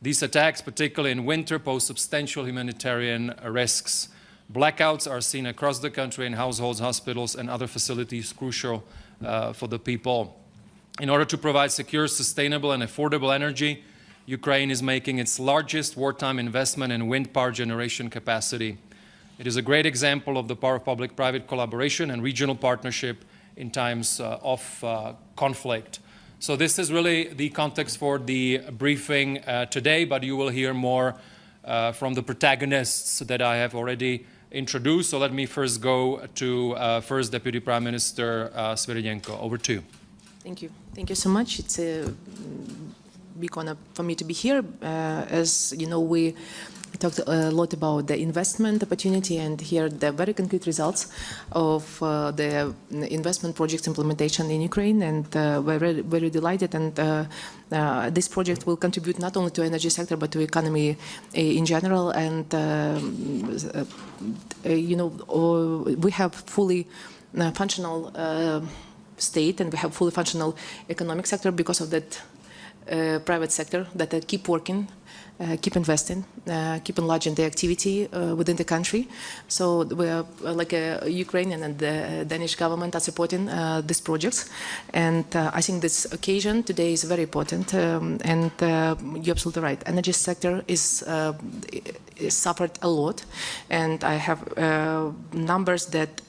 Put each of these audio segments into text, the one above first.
These attacks, particularly in winter, pose substantial humanitarian risks. Blackouts are seen across the country in households, hospitals, and other facilities crucial for the people. In order to provide secure, sustainable, and affordable energy, Ukraine is making its largest wartime investment in wind power generation capacity. It is a great example of the power of public-private collaboration and regional partnership in times of conflict. So this is really the context for the briefing today, but you will hear more from the protagonists that I have already introduced. So let me first go to First Deputy Prime Minister Svirdenko. Over to you. Thank you. Thank you so much. It's a big honor for me to be here. As you know, we talked a lot about the investment opportunity and here the very concrete results of the investment projects implementation in Ukraine, and we're very delighted, and this project will contribute not only to energy sector but to economy in general, and you know, we have fully functional state and we have fully functional economic sector because of that private sector that keep working, keep investing, keep enlarging the activity within the country. So we are like Ukrainian and the Danish government are supporting these projects, and I think this occasion today is very important. And you're absolutely right. Energy sector is suffered a lot, and I have numbers that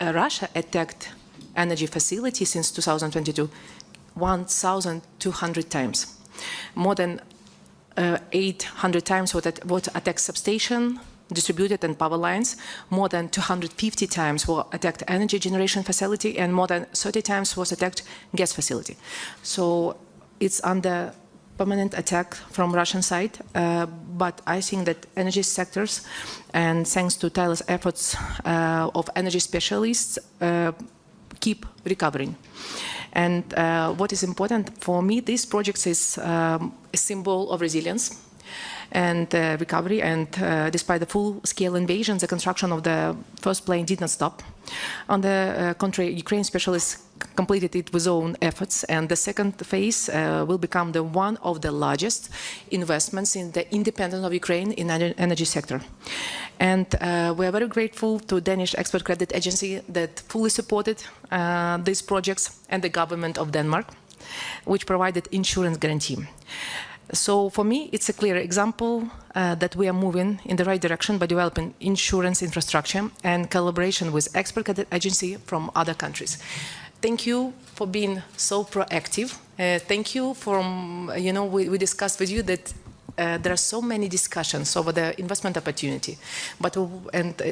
Russia attacked energy facilities since 2022. 1,200 times, more than 800 times what attacked substation, distributed and power lines, more than 250 times were attacked energy generation facility, and more than 30 times was attacked gas facility. So it's under permanent attack from Russian side, but I think that energy sectors, and thanks to tireless efforts of energy specialists, keep recovering. And what is important for me, this project is a symbol of resilience and recovery, and despite the full-scale invasion, the construction of the first plane did not stop. On the contrary, Ukraine specialists completed it with own efforts, and the second phase will become the one of the largest investments in the independence of Ukraine in the energy sector. And we are very grateful to Danish Export Credit Agency that fully supported these projects, and the government of Denmark, which provided insurance guarantee. So for me, it's a clear example that we are moving in the right direction by developing insurance infrastructure and collaboration with expert credit agency from other countries. Thank you for being so proactive. Thank you for, you know, we discussed with you that there are so many discussions over the investment opportunity, but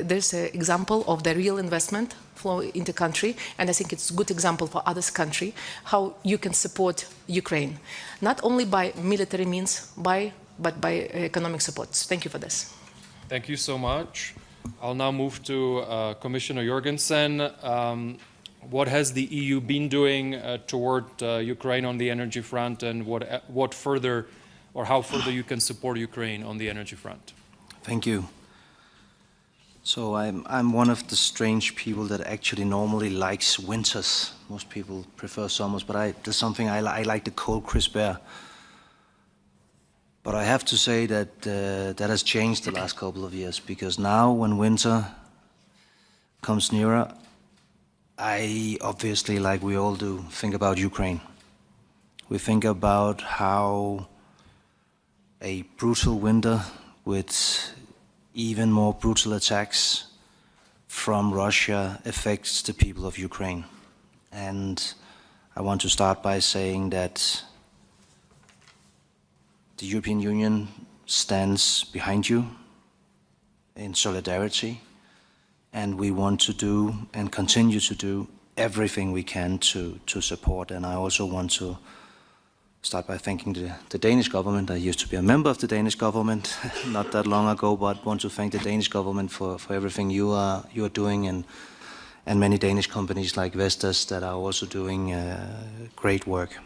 there's an example of the real investment flow in the country, and I think it's a good example for others country how you can support Ukraine, not only by military means, but by economic support. Thank you for this. Thank you so much. I'll now move to Commissioner Jorgensen. What has the EU been doing toward Ukraine on the energy front, and what further, or how further you can support Ukraine on the energy front? Thank you. So I'm one of the strange people that actually normally likes winters. Most people prefer summers, but there's something I like the cold, crisp air. But I have to say that that has changed the last couple of years, because now when winter comes nearer, I obviously, like we all do, think about Ukraine. We think about how a brutal winter with even more brutal attacks from Russia affects the people of Ukraine. And I want to start by saying that the European Union stands behind you in solidarity, and we want to do and continue to do everything we can to support. And I also want to start by thanking the Danish government. I used to be a member of the Danish government not that long ago, but want to thank the Danish government for everything you are doing, and many Danish companies like Vestas that are also doing great work.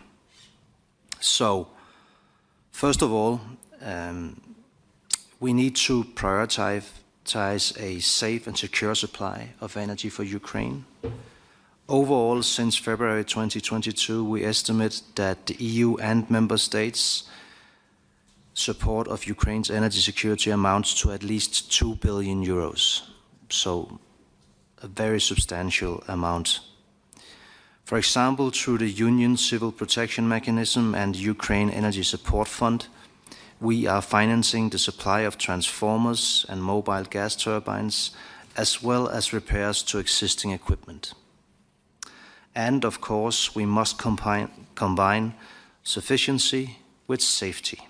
So, first of all, we need to prioritize a safe and secure supply of energy for Ukraine. Overall, since February 2022, we estimate that the EU and member states support of Ukraine's energy security amounts to at least 2 billion euros. So a very substantial amount. For example, through the Union Civil Protection Mechanism and Ukraine Energy Support Fund, we are financing the supply of transformers and mobile gas turbines, as well as repairs to existing equipment. And of course, we must combine sufficiency with safety.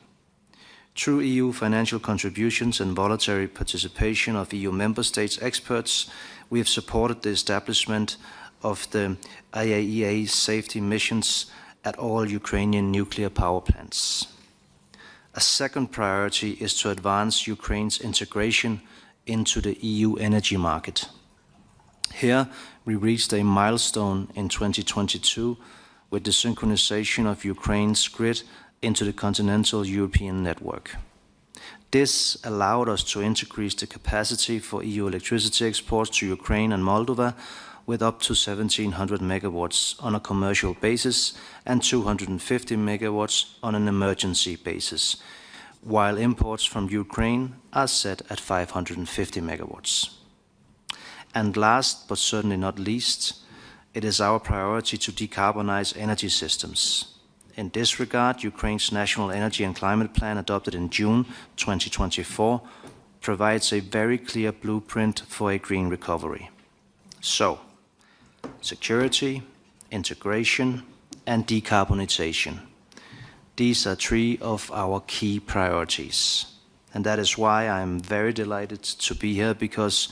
Through EU financial contributions and voluntary participation of EU member states experts, we have supported the establishment of the IAEA safety missions at all Ukrainian nuclear power plants. A second priority is to advance Ukraine's integration into the EU energy market. Here, we reached a milestone in 2022 with the synchronization of Ukraine's grid into the continental European network. This allowed us to increase the capacity for EU electricity exports to Ukraine and Moldova with up to 1,700 megawatts on a commercial basis and 250 megawatts on an emergency basis, while imports from Ukraine are set at 550 megawatts. And last, but certainly not least, it is our priority to decarbonize energy systems. In this regard, Ukraine's National Energy and Climate Plan, adopted in June 2024, provides a very clear blueprint for a green recovery. So, security, integration, and decarbonization. These are three of our key priorities. And that is why I'm very delighted to be here, because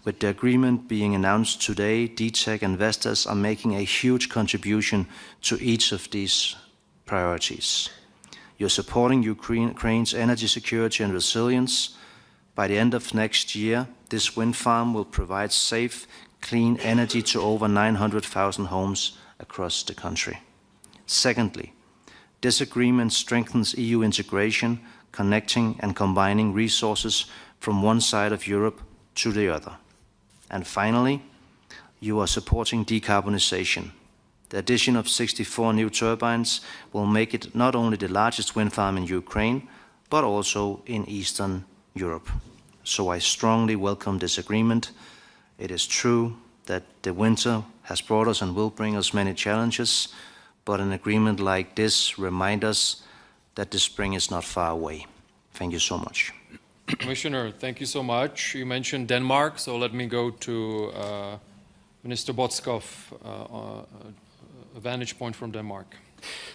with the agreement being announced today, DTEK investors are making a huge contribution to each of these priorities. You're supporting Ukraine's energy security and resilience. By the end of next year, this wind farm will provide safe, clean energy to over 900,000 homes across the country. Secondly, this agreement strengthens EU integration, connecting and combining resources from one side of Europe to the other. And finally, you are supporting decarbonization. The addition of 64 new turbines will make it not only the largest wind farm in Ukraine, but also in Eastern Europe. So I strongly welcome this agreement. It is true that the winter has brought us and will bring us many challenges, but an agreement like this reminds us that the spring is not far away. Thank you so much. Commissioner, thank you so much. You mentioned Denmark, so let me go to Minister Botskov, a vantage point from Denmark.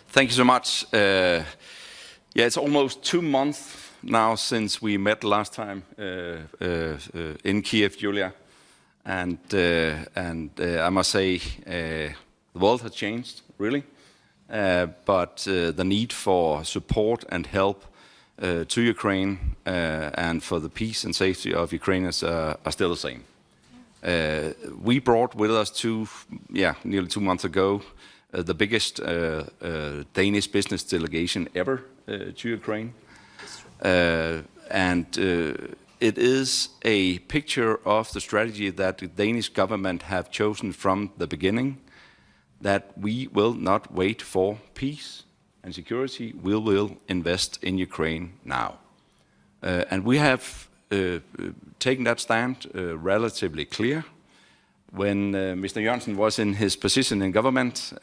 Thank you so much. It's almost 2 months now since we met last time in Kiev, Julia, and I must say the world has changed, really, but the need for support and help to Ukraine and for the peace and safety of Ukrainians are still the same. We brought with us nearly 2 months ago, the biggest Danish business delegation ever to Ukraine. It is a picture of the strategy that the Danish government have chosen from the beginning, that we will not wait for peace and security, we will invest in Ukraine now. And we have taken that stand relatively clear. When Mr. Jørgensen was in his position in government,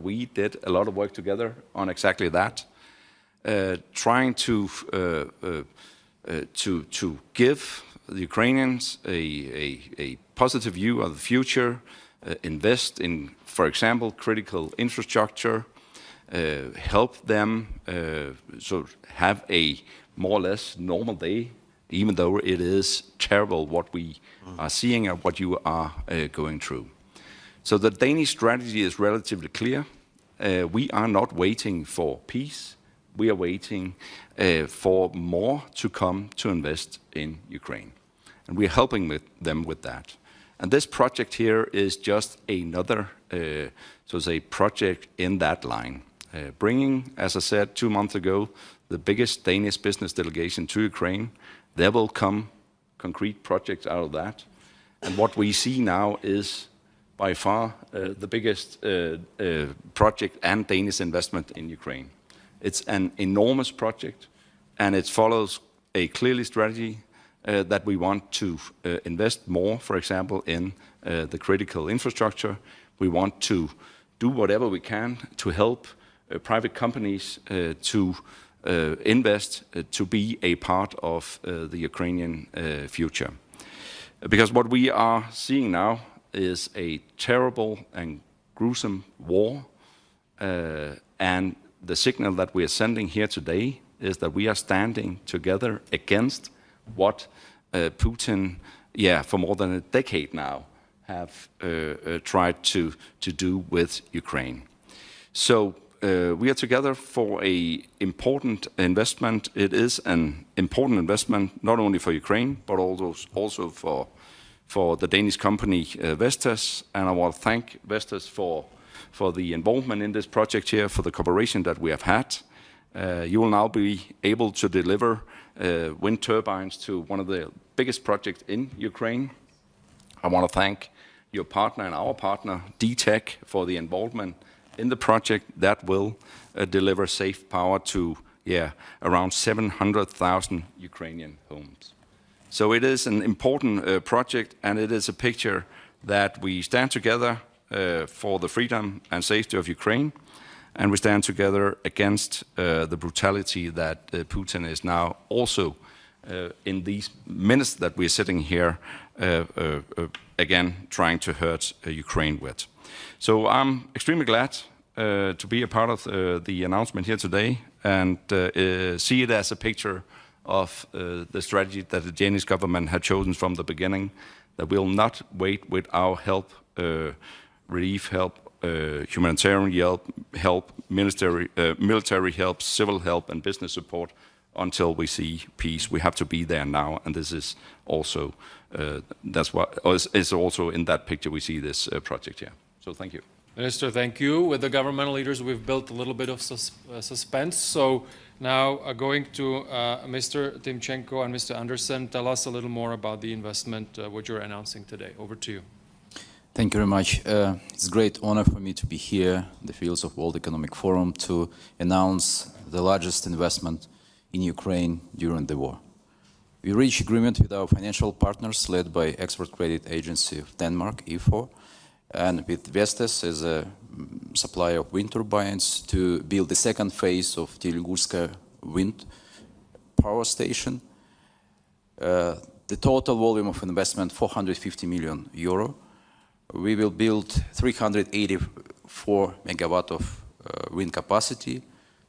we did a lot of work together on exactly that, trying to give the Ukrainians a positive view of the future, invest in, for example, critical infrastructure, help them have a more or less normal day, even though it is terrible what we are seeing and what you are going through. So the Danish strategy is relatively clear. We are not waiting for peace. We are waiting for more to come to invest in Ukraine. And we are helping them with that. And this project here is just another project in that line. Bringing, as I said 2 months ago, the biggest Danish business delegation to Ukraine. There will come concrete projects out of that. And what we see now is by far the biggest project and Danish investment in Ukraine. It's an enormous project and it follows a clearly strategy that we want to invest more, for example, in the critical infrastructure. We want to do whatever we can to help private companies to invest, to be a part of the Ukrainian future. Because what we are seeing now is a terrible and gruesome war, and the signal that we are sending here today is that we are standing together against what Putin, for more than a decade now, have tried to do with Ukraine. So we are together for an important investment. It is an important investment not only for Ukraine, but also for the Danish company Vestas. And I want to thank Vestas for the involvement in this project here, for the cooperation that we have had. You will now be able to deliver wind turbines to one of the biggest projects in Ukraine. I want to thank your partner and our partner, DTEK, for the involvement in the project that will deliver safe power to around 700,000 Ukrainian homes. So it is an important project, and it is a picture that we stand together for the freedom and safety of Ukraine, and we stand together against the brutality that Putin is now also in these minutes that we're sitting here again trying to hurt Ukraine with. So I'm extremely glad to be a part of the announcement here today, and see it as a picture of the strategy that the Danish government had chosen from the beginning, that we'll not wait with our help, relief help, humanitarian help, military help, civil help, and business support until we see peace. We have to be there now, and this is also is also in that picture we see this project here. So thank you. Minister, thank you. With the governmental leaders, we've built a little bit of suspense. So now going to Mr. Timchenko and Mr. Andersen, tell us a little more about the investment what you're announcing today. Over to you. Thank you very much. It's a great honor for me to be here in the fields of World Economic Forum to announce the largest investment in Ukraine during the war. We reached agreement with our financial partners led by Export Credit Agency of Denmark, IFO, and with Vestas as a supplier of wind turbines to build the second phase of Telegurska wind power station. The total volume of investment, 450 million euro. We will build 384 megawatt of wind capacity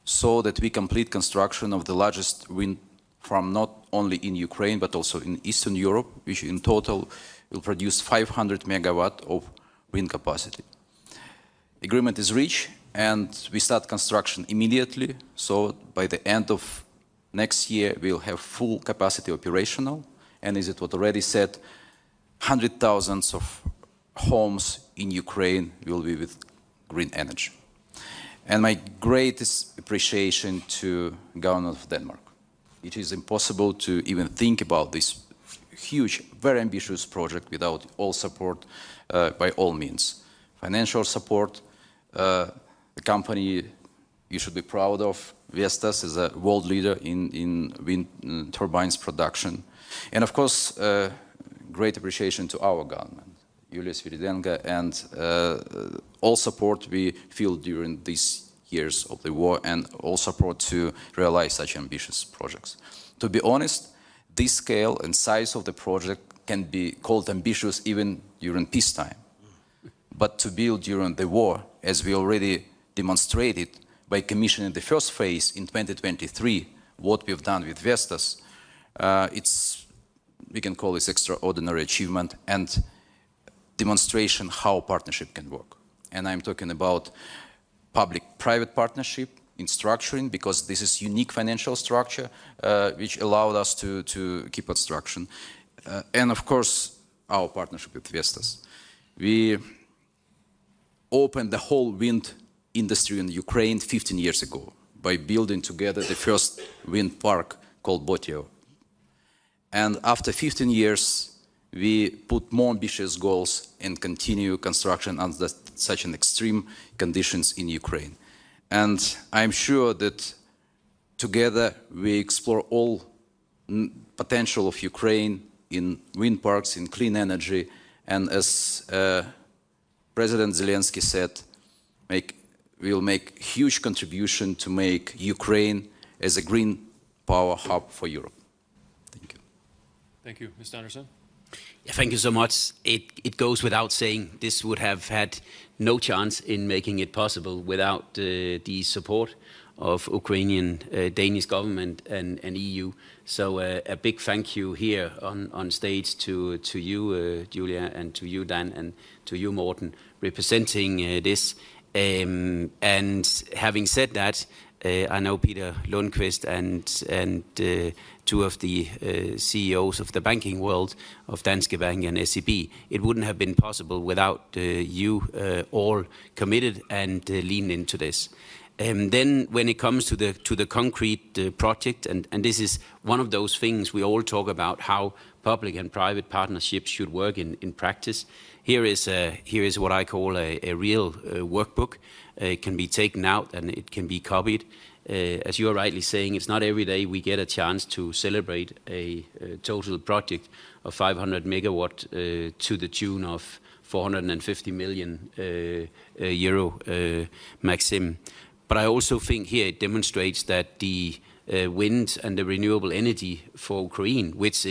so that we complete construction of the largest wind farm not only in Ukraine but also in Eastern Europe, which in total will produce 500 megawatt of wind capacity. Agreement is reached and we start construction immediately, so by the end of next year we'll have full capacity operational, and as it was already said, 100,000 of homes in Ukraine will be with green energy. And my greatest appreciation to government of Denmark. It is impossible to even think about this huge, very ambitious project without all support by all means. Financial support, the company you should be proud of, Vestas, is a world leader in wind turbines production. And of course, great appreciation to our government, Yulia Sviridenko, and all support we feel during these years of the war, and all support to realize such ambitious projects. To be honest, this scale and size of the project can be called ambitious even during peacetime. But to build during the war, as we already demonstrated by commissioning the first phase in 2023, what we've done with Vestas, we can call this extraordinary achievement and demonstration how partnership can work. And I'm talking about public-private partnership in structuring, because this is unique financial structure which allowed us to keep construction. And of course, our partnership with Vestas. We opened the whole wind industry in Ukraine 15 years ago by building together the first wind park called Botio. And after 15 years, we put more ambitious goals and continue construction under such an extreme conditions in Ukraine. And I'm sure that together we explore all potential of Ukraine in wind parks, in clean energy, and as President Zelensky said, we will make huge contribution to make Ukraine as a green power hub for Europe. Thank you. Thank you. Mr. Anderson? Yeah, thank you so much. It goes without saying this would have had no chance in making it possible without the support of Ukrainian, Danish government and EU. So a big thank you here on stage to you, Julia, and to you, Dan, and to you, Morten, representing this. And having said that, I know Peter Lundqvist and two of the CEOs of the banking world, of Danske Bank and SEB. It wouldn't have been possible without you all committed and leaning into this. Then when it comes to the concrete project, and this is one of those things we all talk about, how public and private partnerships should work in practice. Here is what I call a real workbook. It can be taken out and it can be copied. As you are rightly saying, it's not every day we get a chance to celebrate a total project of 500 megawatt to the tune of 450 million euro, Maxim. But I also think here it demonstrates that the wind and the renewable energy for Ukraine, which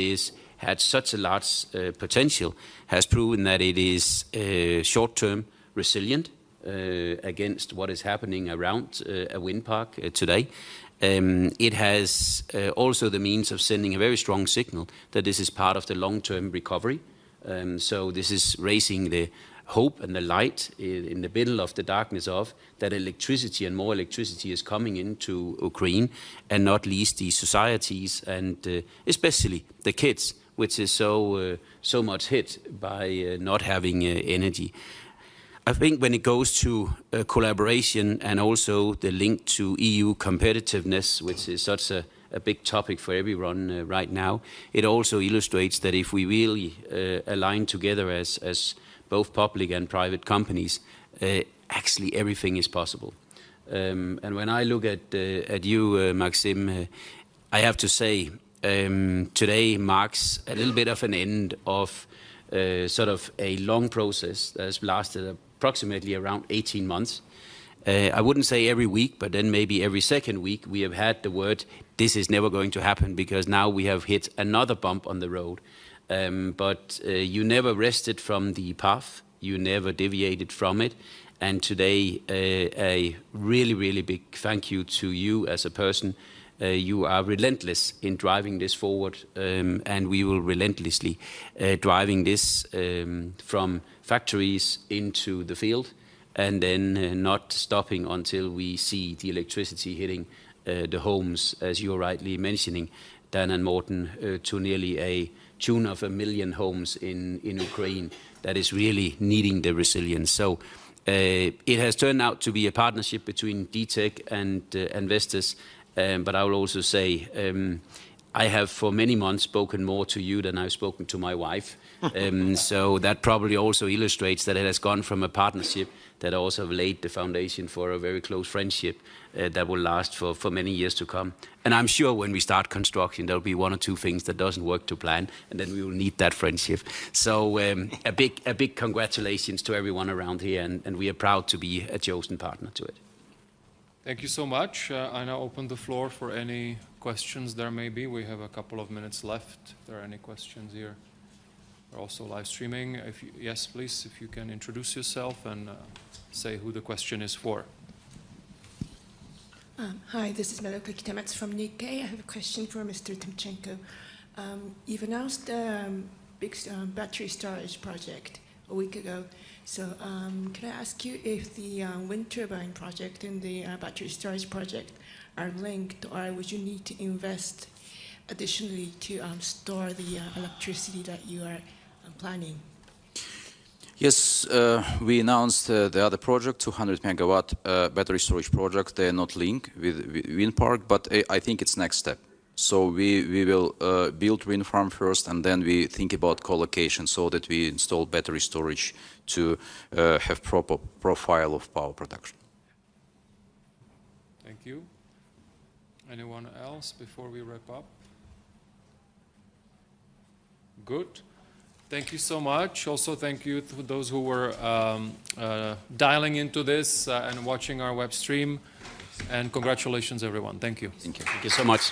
had such a large potential, has proven that it is short-term resilient against what is happening around a wind park today. It has also the means of sending a very strong signal that this is part of the long-term recovery. So this is raising the hope and the light in the middle of the darkness of that electricity and more electricity is coming into Ukraine, and not least the societies and especially the kids, which is so much hit by not having energy. I think when it goes to collaboration and also the link to EU competitiveness, which is such a big topic for everyone right now, it also illustrates that if we really align together as both public and private companies, actually everything is possible. And when I look at you, Maxim, I have to say today marks a little bit of an end of sort of a long process that has lasted approximately around 18 months. I wouldn't say every week, but then maybe every second week we have had the word, this is never going to happen, because now we have hit another bump on the road. But you never rested from the path, you never deviated from it. And today, a really, really big thank you to you as a person. You are relentless in driving this forward, and we will relentlessly driving this from factories into the field, and then not stopping until we see the electricity hitting the homes, as you're rightly mentioning, Dan and Morten, to nearly a tune of 1 million homes in Ukraine that is really needing the resilience. So it has turned out to be a partnership between DTEK and investors, but I will also say I have for many months spoken more to you than I've spoken to my wife. So that probably also illustrates that it has gone from a partnership that also laid the foundation for a very close friendship that will last for many years to come. And I'm sure when we start construction, there'll be one or two things that doesn't work to plan, and then we will need that friendship. So a big congratulations to everyone around here, and we are proud to be a chosen partner to it. Thank you so much. I now open the floor for any questions there may be. We have a couple of minutes left. If there are any questions here. We're also live streaming. Yes, please, if you can introduce yourself and say who the question is for. Hi, this is Meloka Kitamets from Nikkei. I have a question for Mr. Timchenko. You've announced a big battery storage project a week ago. So can I ask you if the wind turbine project and the battery storage project are linked, or would you need to invest additionally to store the electricity that you are planning? Yes, we announced the other project, 200 megawatt battery storage project. They are not linked with wind park, but I think it's next step. So we will build wind farm first, and then we think about co-location so that we install battery storage to have proper profile of power production. Thank you. Anyone else before we wrap up? Good. Thank you so much. Also, thank you to those who were dialing into this and watching our web stream. And congratulations, everyone. Thank you. Thank you. Thank you so much.